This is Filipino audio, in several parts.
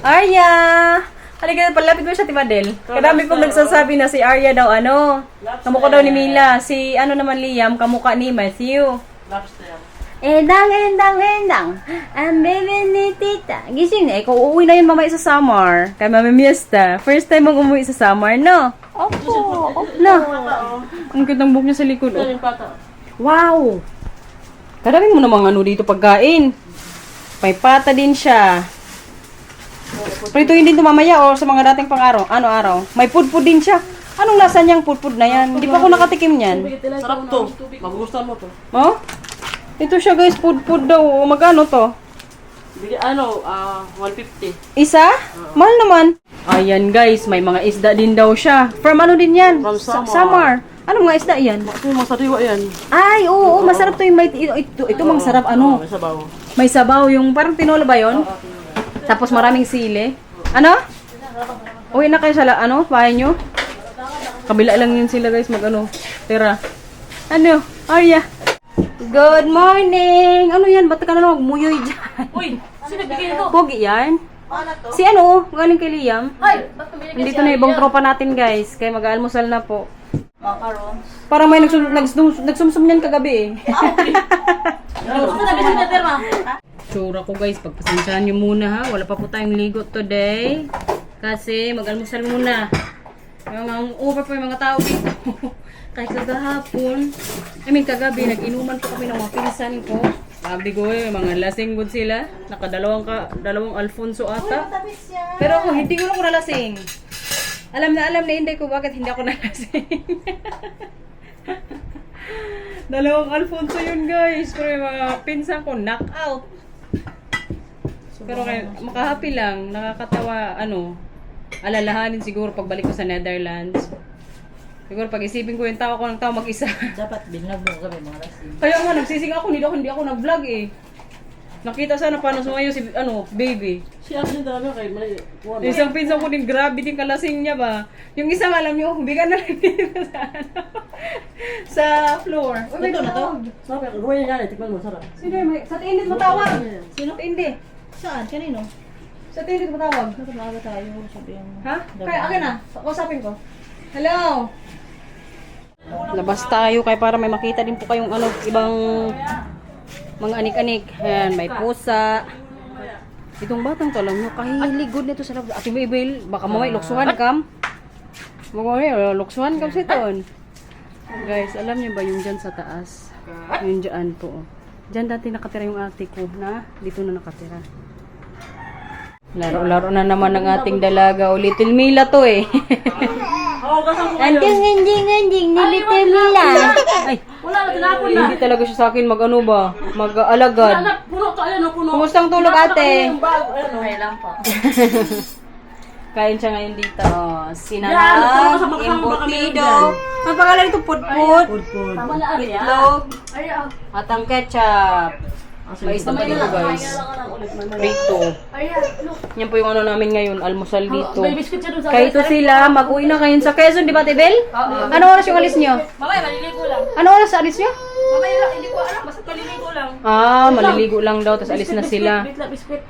Arya! Halika, palapit mo siya, Timadel. Kadami pong nagsasabi na si Arya daw, kamukha daw ni Mila. Si, naman Liam, kamukha ni Matthew. Lobster. Endang. Ang baby ni tita. Gising na, ikaw uuwi na yun mamaya sa summer. Kay Mami Miesta. First time mong umuwi sa summer, no? Opo. No. Ang cute ng buhok niya sa likod. Ito yung pata. Wow! Kadami mo namang dito pagkain. May pata din siya. Prituin din ito mamaya o sa mga dating pang-araw. Araw. May pudpud din siya. Anong lasa niyang pudpud na yan? Hindi pa ako nakatikim yan. Sarap to. Magugustuhan mo to. Oh? Ito siya guys, pudpud daw. Magkano to? Bigyan 150. Isa? Mahal naman. Ayan guys, may mga isda din daw siya. From ano din yan? From Samar. Samar. Anong mga isda yan? Ito yung masariwa yan. Ay, oo, masarap to yung may... Ito mang sarap, May sabaw. May sabaw, yung parang tinola ba yun? Tapos maraming sili. Ano? Uwi na kayo sa bahay nyo? Kabila lang yun sila guys, tira. Arya? Good morning! Ano yan? Ba't ka na lang magmuyoy dyan? Uy! Sino bigay ito? Pogi yan? Si galing kay Liam. Ay! Ba't tumili ka Nandito na ibang tropa natin guys, kaya mag-almusal na po. Macarons. Parang may nagsumsum niyan kagabi eh. Ano na bisa na terma? Tsura ko guys, pagpasensyahan nyo muna ha. Wala pa po tayong ligo today. Kasi mag-almusal muna. Ang over pa yung mga tao dito. Kahit kagahapon, kagabi, nag-inuman po kami ng mga pinsan ko. Sabi ko mga lasing good sila. Dalawang Alfonso ata. Pero ako, hindi ko lang nalasing. Alam na hindi ko bakit hindi ako nalasing. Dalawang Alfonso yun guys. Pero yung mga pinsan ko, knockout. Pero makahappy lang, nakakatawa, alalahanin siguro pagbalik ko sa Netherlands. Siguro pag-isipin ko yung tao ko ng tao mag-isa. Dapat binlog mo kami mga lasing. Kaya nga, nagsising ako, hindi ako nag-vlog eh. Nakita sana paano sumayo si, baby. Si Arjun dami kay mali. Isang pinsan ko din, grabe din kalasing niya ba. Yung isang alam niyo, bigan na lang dito sa floor. Uy, Ito na to? Sarap yan. Gawin yan. Tikman mo. Sarap. Sino yung sa tindit matawag? Sino tindi? Saan? Kanino? Sa tindit matawag? Nakabaga tayo. Sabihan mo. Ha? Kaya akin na, kausapin ko. Hello? Labas tayo kaya para may makita din po kayong ibang mga anik-anik. Ayan, may pusa. Itong batang to, alam nyo, kahilig good nito sa labas. Ate Bibel, baka mamay luksuhan kam. Mamay, luksuhan kam siton. Guys, alam niyo ba yung dyan sa taas? Yung dyan po. Dyan dati nakatira yung ate ko na dito na nakatira. Laro-laro na naman ng ating dalaga. O, Little Mila to eh. Anting, ni Little Mila. Ay, Wala na. Tinapon na. hindi talaga siya sa akin mag-alagad. Puno to. Ayan o. Puno. Kumusta ang tulog ate? Okay lang po. Kain siya ngayon dito. Yan, Sinanag, sa maghang baka meron embutido. Ang pangalan nito, pudpud, Tama na ano yan? itlog, Ayaw. at ang ketchup. Mais na pa dito guys. Rito. Yan po yung namin ngayon, almusal dito. May biscuit siya dun sa Kaya ito sila, mag-uwi na kayo sa Quezon, di ba, Tibel? Ano oras yung alis nyo? Mamaya, maliligo lang. Ano oras sa alis nyo? Mamaya lang, hindi ko alam. Basta maliligo lang. Ah, maliligo lang daw, tapos alis na sila. Biscuit.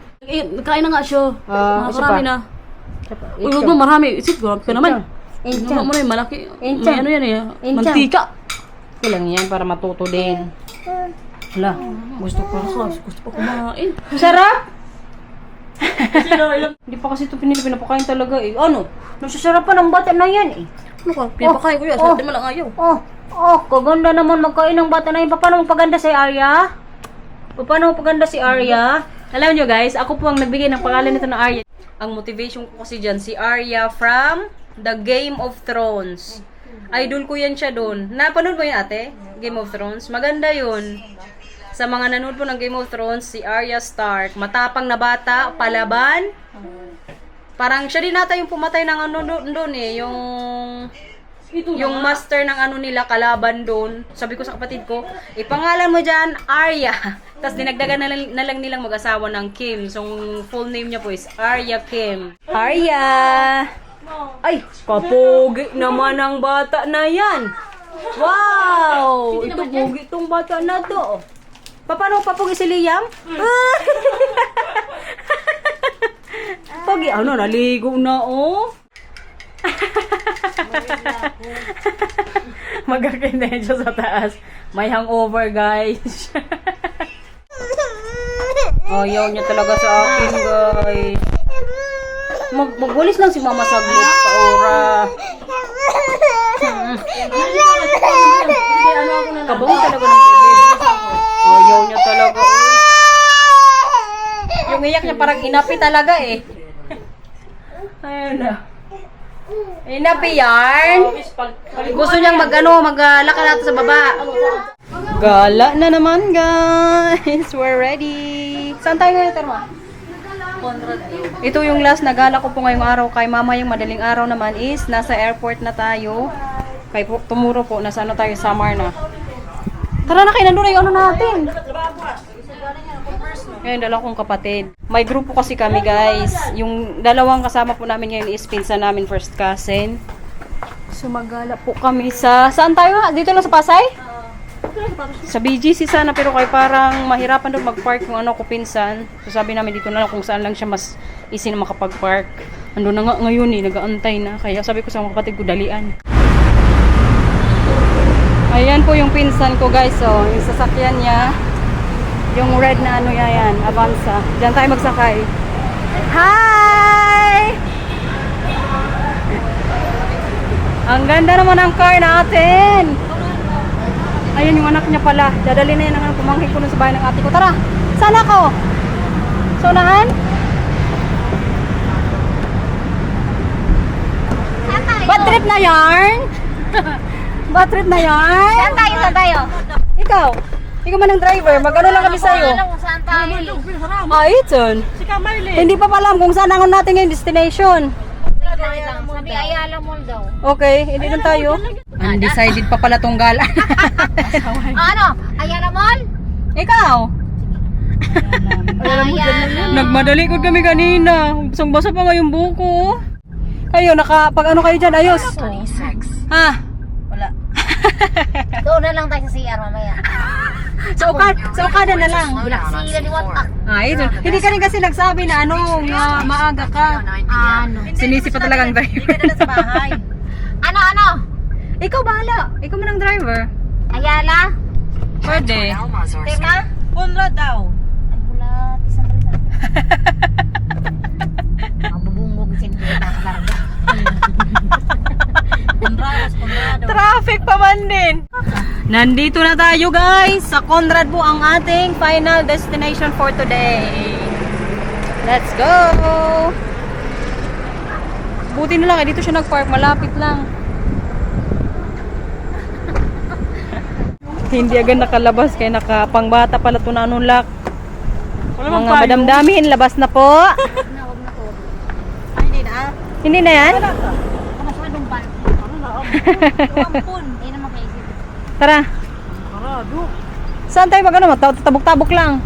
Kain na nga siya. Ah, isa Marami pa. na. Uy, huwag mo marami. Isip ko ka naman. Incha. Mo na yung malaki. Incha. May ano yan eh. Incha. Mantika. Kulang yan para matuto din. Hala, gusto ko. Gusto ko kumain. Sarap! Kasi na ilang... Hindi pa kasi ito pinapakain talaga eh. Nasasarapan ng bata na yan eh. Ano ka? Pinapakain ko yan. Sa atin mo lang ayaw. Kaganda naman magkain ng bata na yun. Paano magpaganda si Arya? Paano magpaganda si Arya? Alam nyo guys, ako po ang nagbigay ng pangalan nito na Arya. Ang motivation ko kasi dyan, si Arya from The Game of Thrones. Idol ko yan siya doon. Napanood mo yan ate? Game of Thrones? Maganda yun. Sa mga nanood po ng Game of Thrones, si Arya Stark. Matapang na bata, palaban. Parang siya din nata yung pumatay ng doon eh. Yung master ng nila, kalaban doon. Sabi ko sa kapatid ko, ipangalan mo dyan, Arya. Tapos dinagdagan na lang nilang mag-asawa ng Kim. So, full name niya po is Arya Kim. Arya! Ay, kapogi naman ang bata na yan. Wow! Ito pogi itong bata na to. Paano papogi si Liam? pogi. Ano, naligo na, oh. Magkakinedyo sa taas. May hangover, guys. Ayaw niya talaga sa akin, guys. Magwalis lang si mama saglit sa ora. Kabang talaga ng bebe. Ayaw niya talaga. Yung iyak niya parang inapi talaga eh. Ayun na. Inapi yarn. Gusto niyang maglakad natin sa baba. Gala na naman, guys. We're ready. Saan tayo ngayon, Terma? Ito yung last na gala ko po ngayong araw. Kay mama yung madaling araw naman is nasa airport na tayo. Kay tomorrow po, nasa ano tayo, Samar na. Tara na kayo, nandun na yung ano natin. Ngayon, dalawa kong kapatid. May grupo kasi kami, guys. Yung dalawang kasama po namin ngayon is pinsan namin, first cousin. So, magala po kami sa... Saan tayo? Dito lang sa Pasay? Sa BGC sana, pero kay parang mahirapan doon mag-park kung ano ko pinsan. So, sabi namin dito na lang kung saan lang siya mas easy na makapag-park. Ando na nga ngayon eh, nag-aantay na. Kaya sabi ko sa mga kapatid ko, dalian. Ayan po yung pinsan ko, guys. So, yung sasakyan niya. Yung red na ano yan, Avanza. Diyan tayo magsakay. Hi! Ang ganda naman ang car natin. Ayun yung anak niya pala. Dadali na yan ang pumangkin ko sa bahay ng ate ko. Tara! Saan ako? Sa unahan? Bad trip na yarn? Bad trip na yarn? Saan tayo? Saan tayo? Ikaw? Ikaw man ang driver. Mag-ano lang kami sa'yo? Alam kung saan tayo. Ah, Iton. Hindi pa pala alam kung saan ang natin ngayon destination. Sabi Ayala Mall daw. Okay, hindi doon tayo. Undecided pa pala tong gala. Ano? Ayala Mall? Ikaw? Ayala. Nagmadali ko kami kanina. Basang-basa pa nga yung buko. Kayo, pag ano kayo dyan, ayos. Ha? Wala. Doon na lang tayo sa CR mamaya. Sa Okada na lang. Wala sila ni Watak. Ah, ito. Hindi ka rin kasi nagsabi na ano, nga maaga ka. Ano? Sinisi pa talagang driver. Hindi ka na sa bahay. Ano? Ikaw bahala. Ikaw man ang driver. Ayala? Pwede. Tema? Conrad daw. Ay, wala. Isang talita. Ang bubungog sin ko na karga. Traffic pa man din. Nandito na tayo, guys. Sa Conrad po ang ating final destination for today. Let's go! Buti na lang, dito siya nag-park. Malapit lang. Hindi agad nakalabas kaya nakapangbata pala ito na anong lock. Mga madamdamin, labas na po. Hindi na. Hindi na yan? Masyadong ban. Hindi naman kaisip. Tara. Saan tayo mag-ano? Tabok-tabok lang.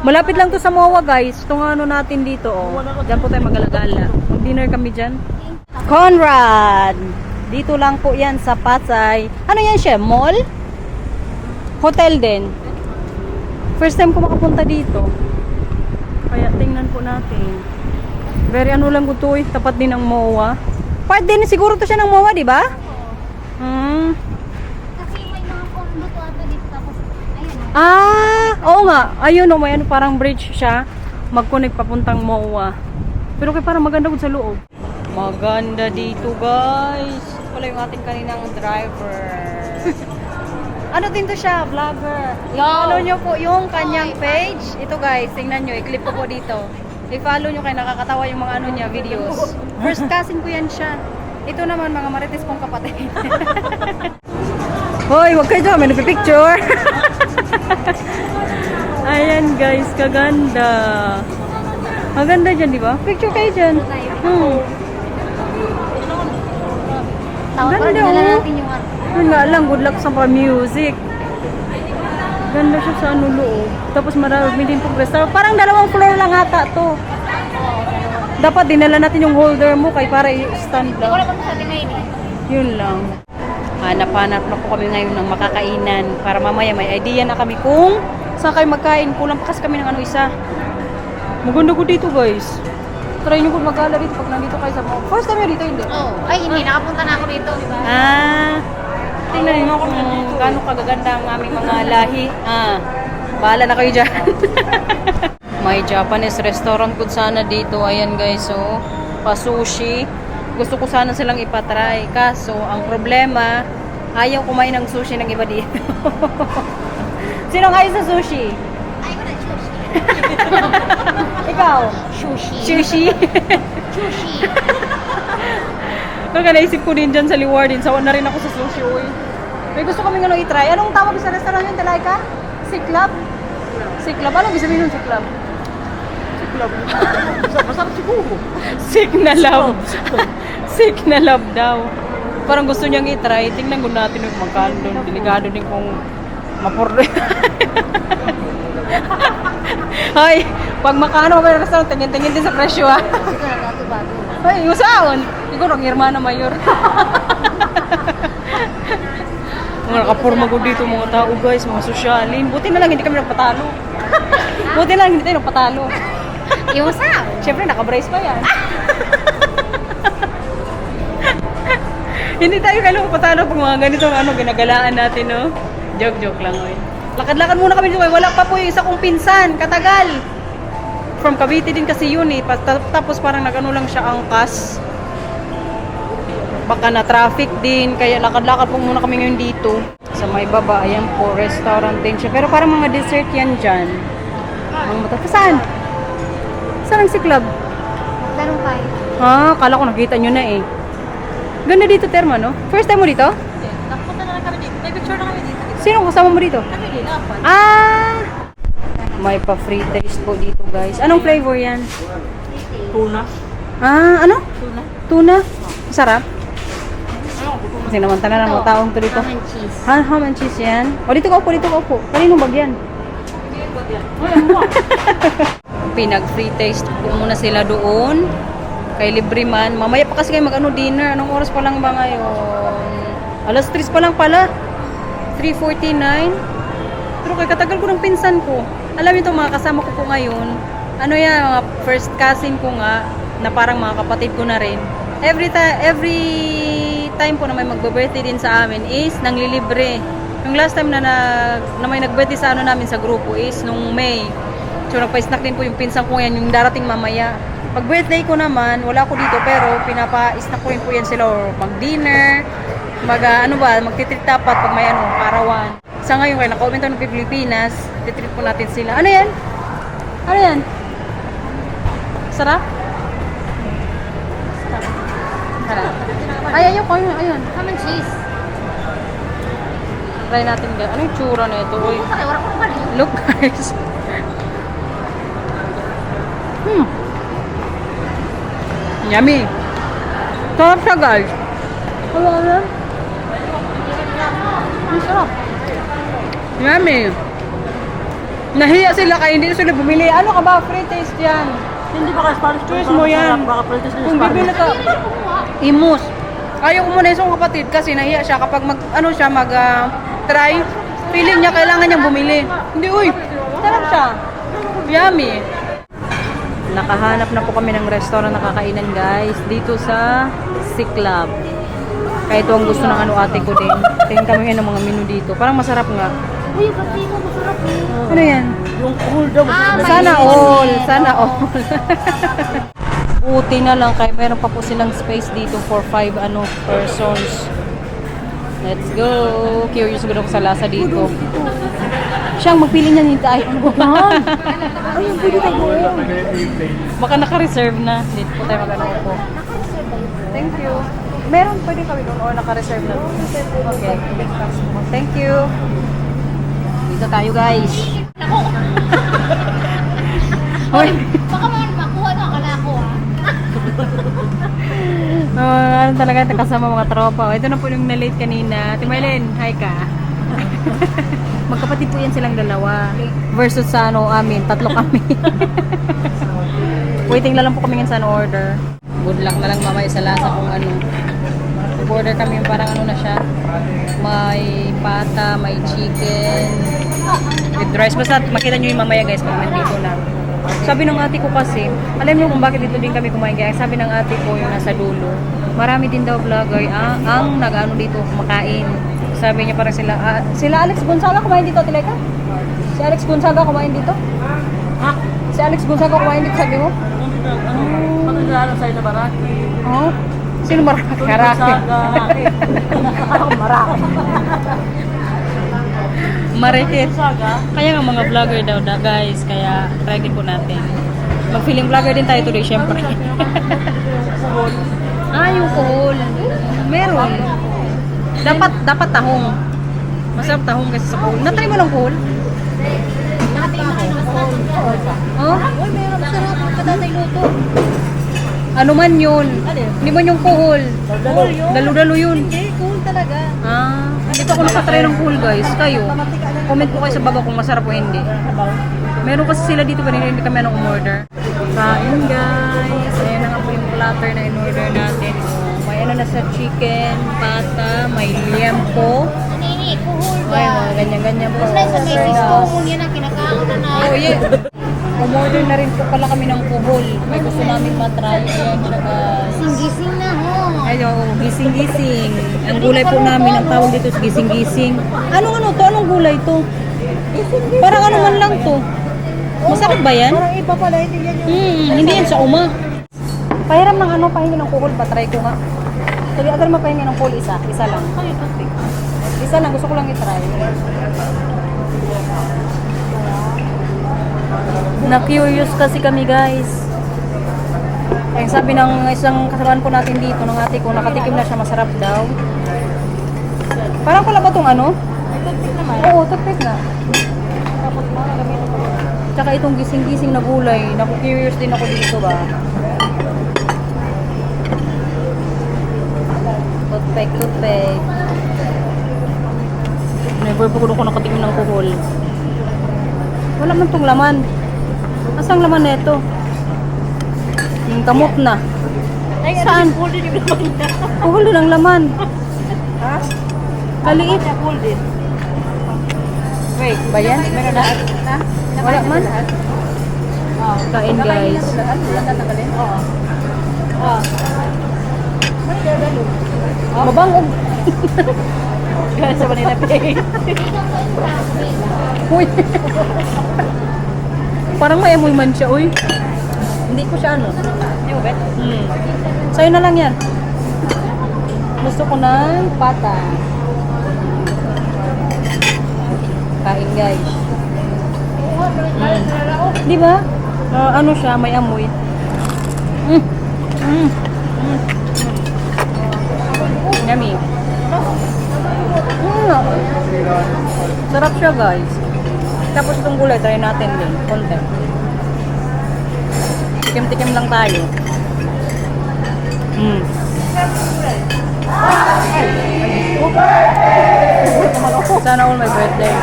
Malapit lang to sa MOA, guys. Itong ano natin dito, oh. Diyan po tayo mag-alagala. Mag-dinner kami dyan. Conrad! Dito lang po yan sa Pasay. Ano yan siya? Mall? Hotel din. First time ko makapunta dito. Kaya tingnan po natin. Very ano lang ko to eh. Tapat din ng MOA. Part din siguro to siya ng MOA, di ba? Kasi may mga condo to ata dito tapos ayun. Ah, oo nga. Ayun oh, may ano, parang bridge siya. Mag-connect papuntang MOA. Pero kaya parang maganda ko sa loob. Maganda dito, guys. Wala yung ating kaninang driver. Ano din to siya? Vlogger. I-follow nyo po yung kanyang page. Ito, guys. Tingnan nyo. I-clip ko po dito. I-follow nyo kaya nakakatawa yung mga ano niya, videos. First cousin ko yan siya. Ito naman, mga marites kong kapatid. Hoy, wag kayo dyan. May nagpipicture. Ayan, guys. Kaganda. Maganda dyan, di ba? Picture kayo dyan. Tawag Ganda, pa rin oh. natin yung ano. Yun nga lang, good luck sa music. Ganda siya sa ano loob. Tapos marami din pong restaurant. Parang 2 floor lang ata to. Dapat dinala natin yung holder mo kay para i-stand Wala lang. pa sa atin ngayon eh. Yun lang. Hanap-hanap na po kami ngayon ng makakainan. Para mamaya may idea na kami kung saan kayo magkain. Kulang pa kasi kami ng ano isa. Maganda ko dito, guys. Try nyo kung mag-ala dito pag nandito kayo sa mall. First time nyo dito, hindi? Oh, ay hindi, nakapunta na ako dito, di ba? Tingnan niyo kung gaano kagaganda ang aming mga lahi. Bahala na kayo dyan. May Japanese restaurant po sana dito. Ayan guys, oh. Pa-sushi. Gusto ko sana silang ipatry. Kaso, ang problema, ayaw kumain ng sushi ng iba dito. Sino ayaw sa sushi? Ayaw na sushi. Ikaw? Sushi. Sushi? Sushi. Kaya naisip ko din dyan sa Liwardin. Sawa na rin ako sa sushi, uy. May gusto kaming ano i-try. Anong tawag sa restaurant yun, Talaika? Siklab? Siklab? Anong ibig sabihin nun, siklab? Masarap siguro. Sick na love. Sick na love daw. Parang gusto niyang i-try. Tingnan ko natin yung magkano doon. Delikado din kung mapurdo. Hoy, pag makano may restaurant, tingin-tingin din sa presyo ha. Ito na dato bago. Hoy, yung saon. Siguro ang Hermana Mayor. Mga nakapurma ko dito mga tao guys, mga sosyalin. Buti na lang hindi kami nagpatalo. Buti na lang hindi tayo nagpatalo. Yung sa. Siyempre, naka-brace pa yan. Hindi tayo kailangan patalo pag mga ganitong ginagalaan natin, no? Joke lang, oy. Lakad-lakad muna kami dito, oy. Wala pa po yung isa kong pinsan, katagal. From Cavite din kasi yun, eh. Tapos parang nag-ano lang siya angkas. Baka na traffic din, kaya lakad-lakad po muna kami ngayon dito. Sa may baba, ayan po, restaurant din siya. Pero parang mga dessert yan dyan. Mga mata. Saan? Saan ang siklab? Ganun pa Kala ko nakita nyo na eh. Ganda dito, Terma, no? First time mo dito? Napunta na lang kami dito. May picture na kami dito. Sino kasama mo dito? Kami din, apat. May pa-free taste po dito, guys. Anong flavor yan? Tuna. Ano? Tuna. Tuna? Sarap? Kasi naman tanan ng mga taong to dito. Ham and cheese. Ham and cheese yan? O, dito ka upo, dito ka upo. Kaninong bag yan? Pinag-free taste po muna sila doon. Kay libre man. Mamaya pa kasi kayo mag-ano dinner. Anong oras pa lang ba ngayon? Alas 3 pa lang pala. 3:49. Pero kay katagal ko ng pinsan ko. Alam niyo itong mga kasama ko po ngayon. Ano yan, mga first cousin ko nga. Na parang mga kapatid ko na rin. Every time po na may magbe-birthday din sa amin is nanglilibre. Yung last time na may nag-birthday sa namin sa grupo is nung May. So nagpa-snack din po yung pinsan ko yan, yung darating mamaya. Pag birthday ko naman, wala ako dito pero pinapa-snack ko rin po yan sila or mag-dinner, magtitreat dapat pag may arawan. Sa ngayon kaya naka-comment ng Pilipinas, titreat po natin sila. Ano yan? Ano yan? Sarap? Sarap. Ay, ayoko. Ayun. Ham and cheese. Try natin guys. Ano yung tsura na ito? Uy. Ay, wala ko naman. Look guys. Yummy. Sarap siya guys. Ano? Ang sarap. Yummy. Nahiya sila kaya hindi sila bumili. Ano ka ba? Free taste yan. Hindi ba ka Spanish? Choice mo yan. Baka practice na Kung bibili ka. Imus. Ayaw ko muna yung kapatid kasi nahiya siya kapag try. Feeling niya kailangan niyang bumili. Hindi, uy. Sarap siya. Yummy. Nakahanap na po kami ng restaurant na kakainan guys. Dito sa Siklab. Kaya ito ang gusto ng ate ko din. Tingin kami ng mga menu dito. Parang masarap nga. Uy, pati ko masarap eh. Ano yan? Yung cool daw. Sana all. Sana all. Buti na lang kaya meron pa po silang space dito for 5 persons. Let's go. Curious ko ako sa lasa dito. Siyang magpili niya nito ay ano ba? Ay, pwede tayo. Baka naka-reserve na. Dito po tayo mag-ano po. Thank you. Meron pwede kami doon o naka-reserve na. Okay. Thank you. Dito tayo guys. Hoy. Baka makuha na akala ko Ano talaga kasama mga tropa. Ito na po yung na-late kanina. Ate Marlene, hi ka. Magkapatid po yan silang dalawa. Versus sa amin, tatlo kami. Waiting na lang po kami ngayon sa order. Good luck na lang mamaya sa lasa kung ano. Nag-order kami yung parang na siya. May pata, may chicken. With rice. Basta makita nyo yung mamaya guys pag nandito na. Sabi ng ate ko kasi, alam niyo kung bakit dito din kami kumain. Kaya sabi ng ate ko yung nasa dulo, marami din daw vlogger ang nag-ano dito kumakain. Sabi niya parang sila Alex Gonzaga kumain dito, Tileka? Si Alex Gonzaga kumain dito? Ha? Si Alex Gonzaga kumain dito, sabi mo? Ano sa'yo na baraki? Oh? Sino marami? Karaki. Marami. Marikit. Saga? Kaya nga mga vlogger daw na guys, kaya try din po natin. Mag-feeling vlogger din tayo today, syempre. Yung kuhol. Meron. Dapat tahong. Masarap tahong kasi sa kuhol. Natry mo lang kuhol? Oh? Uy, meron masarap. Katatay luto. Ano man yun? Hindi man yung kuhol. Dalo-dalo yun. Hindi, cool talaga. Hindi pa ako nakatry ng kuhol guys. Kayo, comment po kayo sa baba kung masarap o hindi. Meron kasi sila dito kanina, hindi kami umorder. Kain guys. Ayan na nga po yung platter na in-order natin. May ano na sa chicken, pata, may liempo. Nini, kuhul ba? Ay, mga ganyan-ganyan po. Basta sa may kuhul yan ang kinakaon na na. Oh, yeah. Umorder na rin po pala kami ng kuhol. May gusto namin matry. Ayan siya guys. Gising na ho. Ayo, gising-gising. Ang gulay po namin, ang tawag dito is gising-gising. Ano to? Anong gulay to? Parang ano man lang to. Masarap ba yan? Parang iba pala, hindi yan yung... Hindi yan sa uma. Pahiram ng pahingi ng kuhol. Patry ko nga. Sige, atal mapahingi ng kuhol isa. Isa lang. Isa lang, gusto ko lang itry. Na-curious kasi kami guys. Kaya sabi ng isang kasamahan po natin dito, ng ate ko, nakatikim na siya, masarap daw. Parang pala ba itong ano? Tagpik naman. Oo, tagpik na. Tapos mga gamitin ko. Tsaka itong gising-gising na gulay, naku-curious din ako dito ba. Toothpick. Never po ko nakatikim ng kuhol. Wala man tong laman. Asang laman na ito? Yung kamot na. Ay, Saan? Cool din yung laman niya. Kuhol din ang laman. Ha? Kaliit. Cool din. Wait, ba yan? Meron na? Ha? Wala man. Kain guys. Oo. Mabangog. Kaya sa Manila Bay. Uy. Parang may amoy man siya, uy. Hindi ko siya ano. Hindi mo, Bet? Sa'yo na lang yan. Gusto ko ng pata. Kain guys. Di ba? Ano siya, may amoy. Yummy. Sarap siya guys. Tapos itong gulay, try natin din. Konti. Tikim-tikim lang tayo. Sana all my birthday.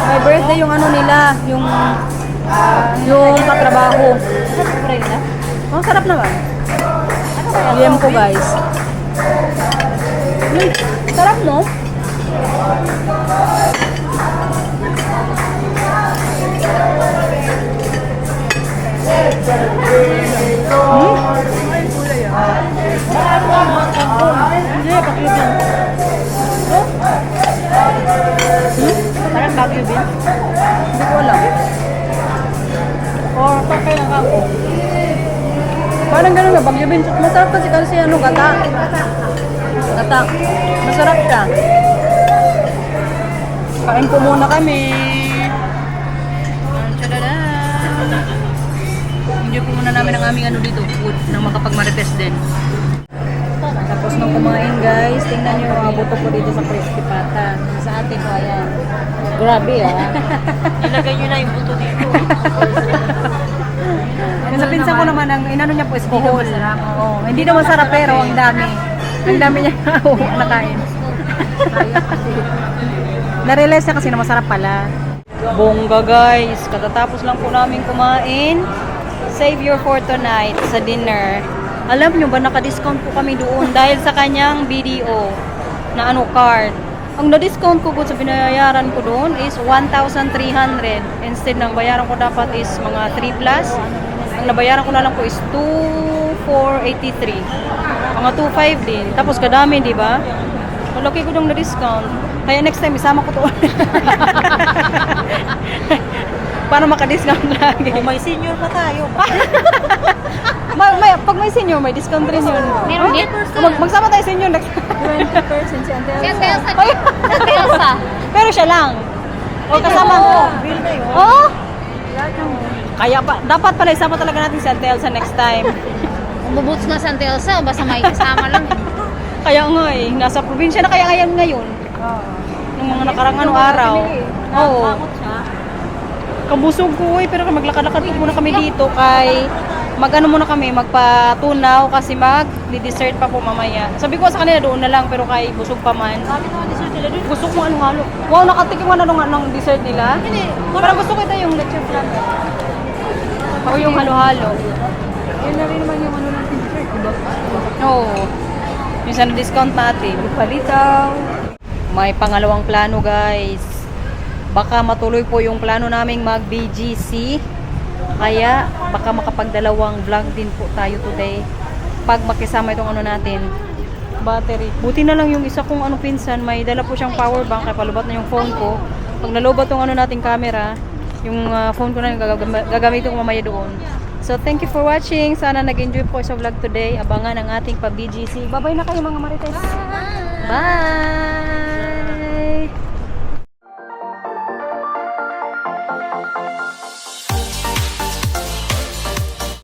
My birthday yung ano nila, yung katrabaho. Oh, sarap naman. Liam ko guys. Sarap no? Parang Baguio Bean. Hindi ko alam. Or pakay ng kako. Parang ganun nga, Baguio Bean. Masarap kasi ano, gata. Gata. Masarap siya. Kain po muna kami. Enjoy po muna namin ang aming ano dito, food, nang makapag-marites din. Tapos nung kumain guys, tingnan nyo yung buto ko dito sa crispy pata. Sa ate ko, ayan. Grabe Ilagay nyo na yung buto dito. Yung sa pinsan ko naman, ang inano niya po is kuhol. Oo, hindi naman sarap pero ang dami. Ang dami niya nakain. Na-realize niya kasi na masarap pala. Bongga guys, katatapos lang po namin kumain. Save your for tonight sa dinner. Alam nyo ba, naka-discount po kami doon dahil sa kanyang BDO na card. Ang na-discount ko sa binayaran ko doon is 1,300. Instead ng bayaran ko dapat is mga 3 plus. Ang nabayaran ko na lang po is 2,483. Mga 2,500 din. Tapos kadami, di ba? Malaki ko doon na-discount. Kaya next time, isama ko to. Para maka-discount lagi. Oh, may senior pa tayo. Pag may senior, may discount rin yun. Meron din? Magsama tayo senior next 20% si Antel. Si Telsa. Si Telsa. Pero siya lang. O kasama Oo, ko. bill na yun. Oo. Kaya pa, dapat pala isama talaga natin si Antel sa next time. Umubuts nga sa Telsa, basta may kasama lang. Kaya nga eh, nasa probinsya na kaya ngayon. Oo. Nung mga nakarang araw. Oo. Nakakot siya. Kabusog ko eh, pero maglakad-lakad po muna kami dito kay mag-ano muna kami, magpatunaw kasi mag-dessert pa po mamaya. Sabi ko sa kanila doon na lang pero kay busog pa man. Sabi naman dessert nila doon. Gusto ko ano halo. Wow, nakatikim ka na ng dessert nila. Hindi. Parang gusto ko ito yung leche flan. O yung halo-halo. Yun na rin naman yung ano ng dessert, diba? Oo. Yung sa discount natin. Palitaw. May pangalawang plano guys. Baka matuloy po yung plano naming mag-BGC. Kaya baka makapagdalawang vlog din po tayo today. Pag makisama itong ano natin, battery. Buti na lang yung isa kong pinsan, may dala po siyang power bank. Kaya palubat na yung phone ko. Pag nalubat tong nating camera, yung phone ko na gagamitin ko mamaya doon. So thank you for watching. Sana nag-enjoy po sa vlog today. Abangan ang ating pa-BGC. Bye-bye na kayo mga marites. Bye!